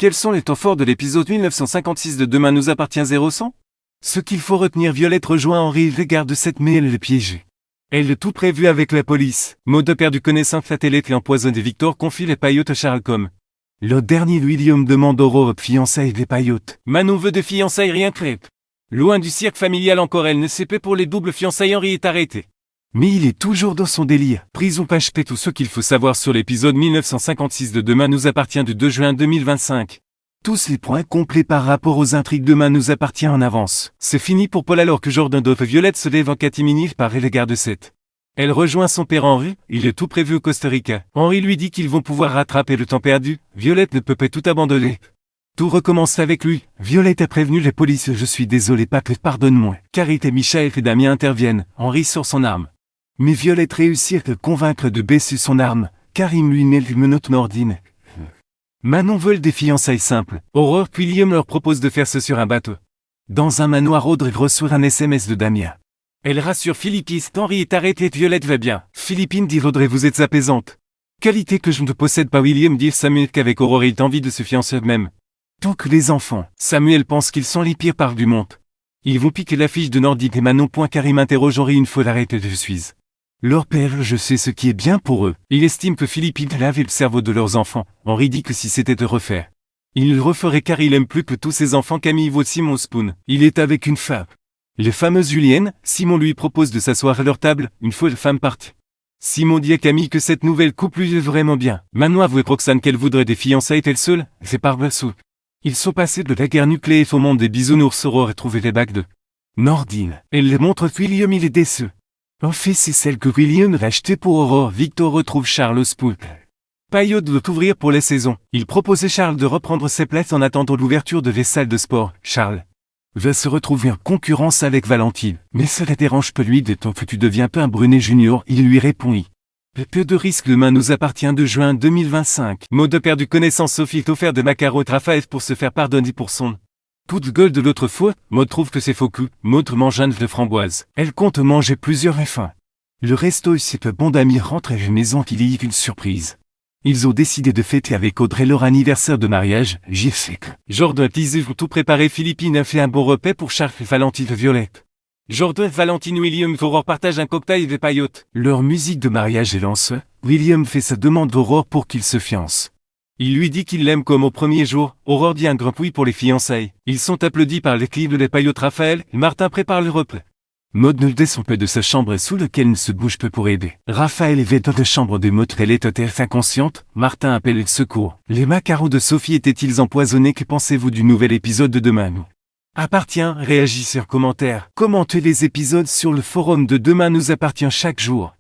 Quels sont les temps forts de l'épisode 1956 de Demain nous appartient 0100? Ce qu'il faut retenir, Violette rejoint Henri et regarde cette mais elle est piégée. Elle a tout prévu avec la police. Maud perdu connaissant Fatelette et empoisonne Victor confie les paillotes à Charles comme. Le dernier William demande Aurore fiançailles des paillotes. Manon veut de fiançailles rien crêpe. Loin du cirque familial encore elle ne sait pas pour les doubles fiançailles Henri est arrêté. Mais il est toujours dans son délire. Prison page tout ce qu'il faut savoir sur l'épisode 1956 de Demain nous appartient du 2 juin 2025. Tous les points complets par rapport aux intrigues Demain nous appartient en avance. C'est fini pour Paul alors que Jordan Dove Violette se lève en catimini par l'égard de 7. Elle rejoint son père Henri, il est tout prévu au Costa Rica. Henri lui dit qu'ils vont pouvoir rattraper le temps perdu, Violette ne peut pas tout abandonner. Tout recommence avec lui. Violette a prévenu les polices. Je suis désolé Pape, pardonne-moi. Carité, Michael et Damien interviennent. Henri sort son arme. Mais Violette réussit à le convaincre de baisser son arme. Karim lui met les menottes Nordine. Manon veut des fiançailles simples. Aurore puis William leur propose de faire ce sur un bateau. Dans un manoir, Audrey reçoit un SMS de Damien. Elle rassure Philippine, Henri est arrêté, Violette va bien. Philippine dit Audrey vous êtes apaisante. Qualité que je ne possède pas. William dit Samuel qu'avec Aurore il a envie de se fiancer eux-mêmes. Tant que les enfants, Samuel pense qu'ils sont les pires par du monde. Ils vont piquer l'affiche de Nordine et Manon. Karim interroge Henri une fois l'arrêté je suis. Leur père, je sais ce qui est bien pour eux. Il estime que Philippine lave le cerveau de leurs enfants. Henri dit que si c'était de refaire, il le referait car il aime plus que tous ses enfants. Camille vaut Simon Spoon. Il est avec une femme. Les fameuses Julienne, Simon lui propose de s'asseoir à leur table, une fois la femme partie. Simon dit à Camille que cette nouvelle couple lui est vraiment bien. Manon avoue à Roxane qu'elle voudrait des fiançailles telle seule, c'est par Bassou. Ils sont passés de la guerre nucléaire au monde des bisounours. Aurore a trouvé les bagues de Nordine. Elle les montre à William, il est déçu. En fait, c'est celle que William a achetée pour Aurore. Victor retrouve Charles Spout. Payot doit ouvrir pour la saison. Il propose à Charles de reprendre ses places en attendant l'ouverture de les salles de sport. Charles va se retrouver en concurrence avec Valentine. Mais cela dérange peu lui dès que tu deviens pas un Brunet Junior. Il lui répond oui. Peu de risque. Demain nous appartient de juin 2025. Maud perdu connaissance. Sophie est offert de macarons et Raphaël pour se faire pardonner pour son coup de gueule de l'autre fois. Maud trouve que c'est faux coup. Maud mange un de framboise. Elle compte manger plusieurs fins. Le resto c'est que bon d'amis rentre à la maison qu'il y a une surprise. Ils ont décidé de fêter avec Audrey leur anniversaire de mariage. J'y sais que Jordan Tizé vont tout préparer. Philippine a fait un bon repas pour Charles et Valentine Violette. Jordan, Valentine, William Aurore partagent un cocktail et des paillotes. Leur musique de mariage est lancée. William fait sa demande d'Aurore pour qu'il se fiance. Il lui dit qu'il l'aime comme au premier jour. Aurore dit un grand oui pour les fiançailles. Ils sont applaudis par les clips des paillotes. Raphaël et Martin préparent le repas. Maud ne descend pas de sa chambre sous lequel ne se bouge peu pour aider. Raphaël est vêtu de chambre de Maud. Elle est tout inconsciente. Martin appelle le secours. Les macarons de Sophie étaient-ils empoisonnés? Que pensez-vous du nouvel épisode de Demain nous appartient? Réagissez en commentaire. Commentez les épisodes sur le forum de Demain nous appartient chaque jour.